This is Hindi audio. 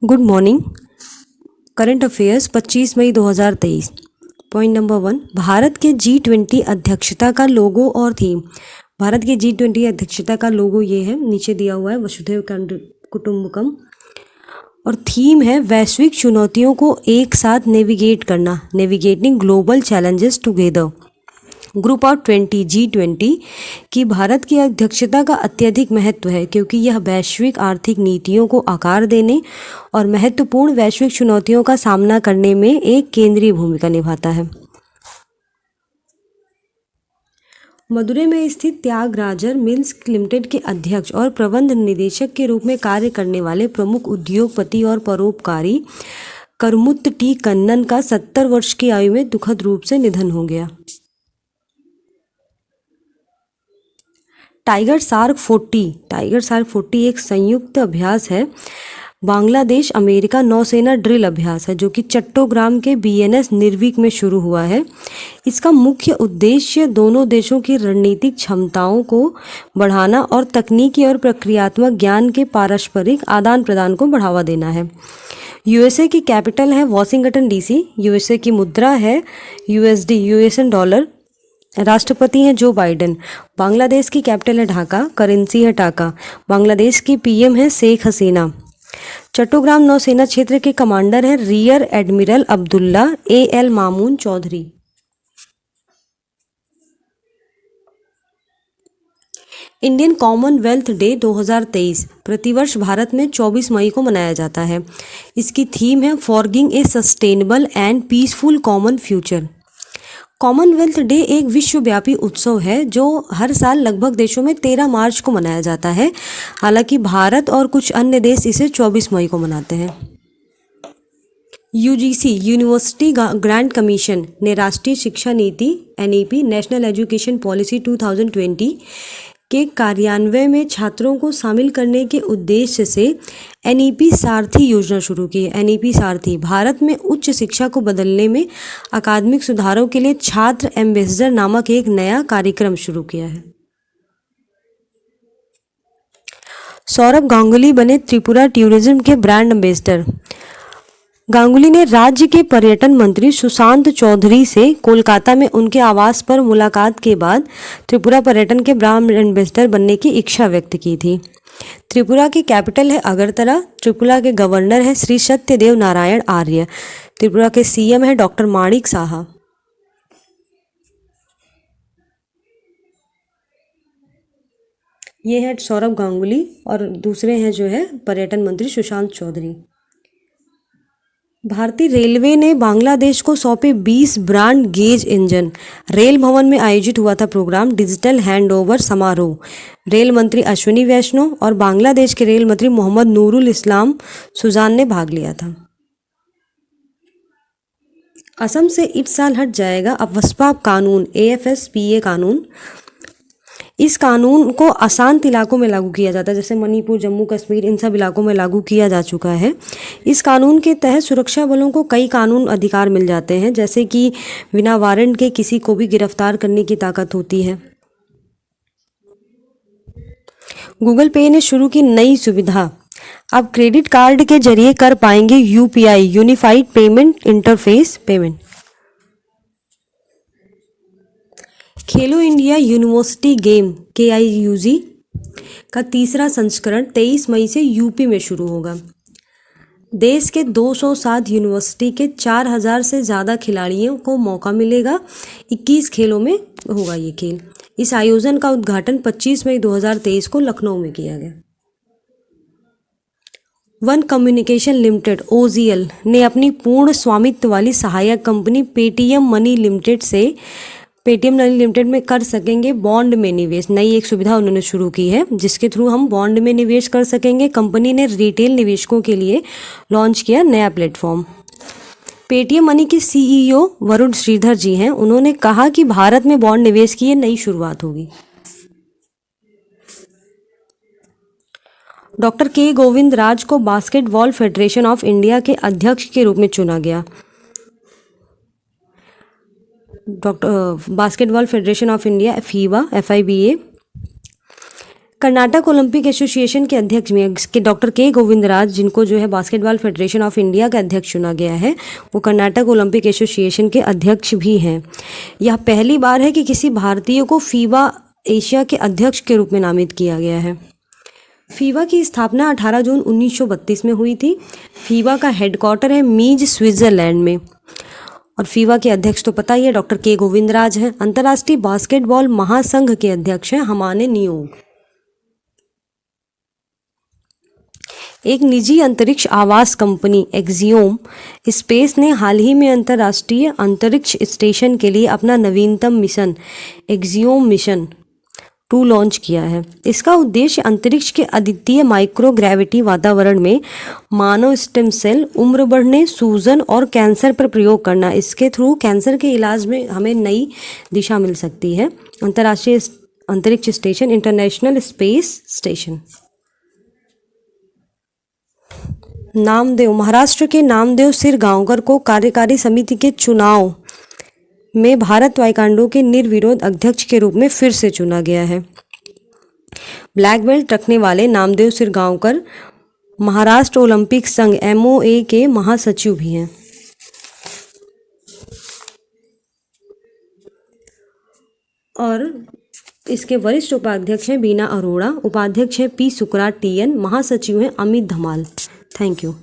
Good morning. करंट अफेयर्स 25 मई 2023। पॉइंट नंबर 1, भारत के G20 अध्यक्षता का लोगो और थीम। भारत के G20 अध्यक्षता का लोगो ये है, नीचे दिया हुआ है, वसुधैव कुटुंबकम। और थीम है वैश्विक चुनौतियों को एक साथ नेविगेट करना, navigating global challenges together. Group of 20 G20 की भारत की अध्यक्षता का अत्यधिक महत्व है क्योंकि यह वैश्विक आर्थिक नीतियों को आकार देने और महत्वपूर्ण वैश्विक चुनौतियों का सामना करने में एक केंद्रीय भूमिका निभाता है। मदुरै में स्थित त्यागराजर मिल्स लिमिटेड के अध्यक्ष और प्रबंध निदेशक के रूप में कार्य करने वाले प्रमुख उद्योगपति और परोपकारी करमुत्त टी कन्नन का 70 वर्ष की आयु में दुखद रूप से निधन हो गया। टाइगर शार्क 40 एक संयुक्त अभ्यास है, बांग्लादेश अमेरिका नौसेना ड्रिल अभ्यास है जो कि चट्टोग्राम के BNS निर्विक में शुरू हुआ है। इसका मुख्य उद्देश्य दोनों देशों की रणनीतिक क्षमताओं को बढ़ाना और तकनीकी और प्रक्रियात्मक ज्ञान के पारस्परिक आदान प्रदान को बढ़ावा देना है। USA की कैपिटल है वॉशिंगटन DC। USA की मुद्रा है USD, यूएसएन डॉलर। राष्ट्रपति हैं जो बाइडेन। बांग्लादेश की कैपिटल है ढाका, करेंसी है टाका। बांग्लादेश की PM है शेख हसीना। चट्टोग्राम नौसेना क्षेत्र के कमांडर हैं rear admiral Abdullah AL Mamun Chowdhury. Indian Commonwealth Day 2023 प्रतिवर्ष भारत में 24 मई को मनाया जाता है। इसकी थीम है forging a sustainable and peaceful common future. Commonwealth Day एक विश्वव्यापी उत्सव है जो हर साल लगभग देशों में 13 मार्च को मनाया जाता है। हालांकि भारत और कुछ अन्य देश इसे 24 मई को मनाते हैं। UGC यूनिवर्सिटी ग्रांट कमीशन ने राष्ट्रीय शिक्षा नीति NEP नेशनल एजुकेशन पॉलिसी 2020 के कार्यान्वयन में छात्रों को शामिल करने के उद्देश्य से NEP सारथी योजना शुरू की है। NEP सारथी भारत में उच्च शिक्षा को बदलने में अकादमिक सुधारों के लिए छात्र एम्बेसडर नामक एक नया कार्यक्रम शुरू किया है। सौरभ गांगुली बने त्रिपुरा टूरिज्म के ब्रांड एम्बेसडर। गांगुली ने राज्य के पर्यटन मंत्री सुशांत चौधरी से कोलकाता में उनके आवास पर मुलाकात के बाद त्रिपुरा पर्यटन के ब्रांड एम्बेसडर बनने की इच्छा व्यक्त की थी। त्रिपुरा की कैपिटल है अगरतला। त्रिपुरा के गवर्नर हैं श्री सत्यदेव नारायण आर्य। त्रिपुरा के CM है डॉक्टर माणिक साहा। ये है सौरभ गांगुली और दूसरे हैं जो है पर्यटन मंत्री सुशांत चौधरी। भारतीय रेलवे ने बांग्लादेश को सौंपे 20 ब्रांड गेज इंजन। रेल भवन में आयोजित हुआ था प्रोग्राम डिजिटल हैंडओवर समारोह। रेल मंत्री अश्विनी वैष्णव और बांग्लादेश के रेल मंत्री मोहम्मद नूरुल इस्लाम सुजान ने भाग लिया था। असम से इस साल हट जाएगा अफस्पा कानून, AFSPA कानून। इस कानून को अशांत इलाकों में लागू किया जाता है, जैसे मणिपुर, जम्मू कश्मीर, इन सब इलाकों में लागू किया जा चुका है। इस कानून के तहत सुरक्षा बलों को कई कानून अधिकार मिल जाते हैं, जैसे कि बिना वारंट के किसी को भी गिरफ्तार करने की ताकत होती है। गूगल पे ने शुरू की नई सुविधा। अब क्रेडिट कार्ड के जरिए कर पाएंगे UPI, unified payment interface payment. खेलो इंडिया यूनिवर्सिटी गेम KIUG का तीसरा संस्करण 23 मई से यूपी में शुरू होगा। देश के 207 यूनिवर्सिटी के 4000 से ज़्यादा खिलाड़ियों को मौका मिलेगा। 21 खेलों में होगा ये खेल। इस आयोजन का उद्घाटन 25 मई 2023 को लखनऊ में किया गया। वन कम्युनिकेशन लिमिटेड OGL ने अपनी पूर्ण स्वामित्व वाली सहायक कंपनी पेटीएम मनी लिमिटेड में कर सकेंगे बॉन्ड में निवेश। नई एक सुविधा उन्होंने शुरू की है जिसके थ्रू हम बॉन्ड में निवेश कर सकेंगे। कंपनी ने रिटेल निवेशकों के लिए लॉन्च किया नया प्लेटफॉर्म। पेटीएम मनी के CEO वरुण श्रीधर जी हैं। उन्होंने कहा कि भारत में बॉन्ड निवेश की ये नई शुरुआत होगी। डॉक्टर K गोविंद राज को बास्केटबॉल फेडरेशन ऑफ इंडिया के अध्यक्ष के रूप में चुना गया। Basketball federation of India FIBA Karnataka Olympic association के अध्यक्ष में के डॉक्टर के गोविंदराज, जिनको जो है बास्केटबॉल फेडरेशन ऑफ इंडिया का अध्यक्ष चुना गया है, वो कर्नाटक ओलंपिक एसोसिएशन के अध्यक्ष भी हैं। यह पहली बार है कि किसी भारतीय को फीबा एशिया के अध्यक्ष के रूप में नामित किया गया है। फीबा की स्थापना 18 जून 1932 में हुई थी। फीबा का हेडक्वार्टर है मीज, स्विट्जरलैंड में। और फीबा के अध्यक्ष तो पता ही है, डॉक्टर के गोविंदराज हैं। अंतर्राष्ट्रीय बास्केटबॉल महासंघ के अध्यक्ष हैं हमाने नियोग। एक निजी अंतरिक्ष आवास कंपनी एक्सियोम स्पेस ने हाल ही में अंतर्राष्ट्रीय अंतरिक्ष स्टेशन के लिए अपना नवीनतम मिशन एक्सियोम मिशन 2 लॉन्च किया है। इसका उद्देश्य अंतरिक्ष के अद्वितीय माइक्रोग्रेविटी वातावरण में मानव स्टेम सेल, उम्र बढ़ने, सूजन और कैंसर पर प्रयोग करना। इसके थ्रू कैंसर के इलाज में हमें नई दिशा मिल सकती है। अंतर्राष्ट्रीय अंतरिक्ष station, international space station. Namdev, Maharashtra के नामदेव सिरगांवकर को कार्यकारी समिति के चुनाव में भारत ताइक्वांडो के निर्विरोध अध्यक्ष के रूप में फिर से चुना गया है। ब्लैक बेल्ट रखने वाले नामदेव सिरगांवकर महाराष्ट्र ओलंपिक संघ MOA के महासचिव भी हैं। और इसके वरिष्ठ उपाध्यक्ष हैं बीना अरोड़ा, उपाध्यक्ष हैं P सुकराट TN, महासचिव हैं अमित धमाल। Thank you.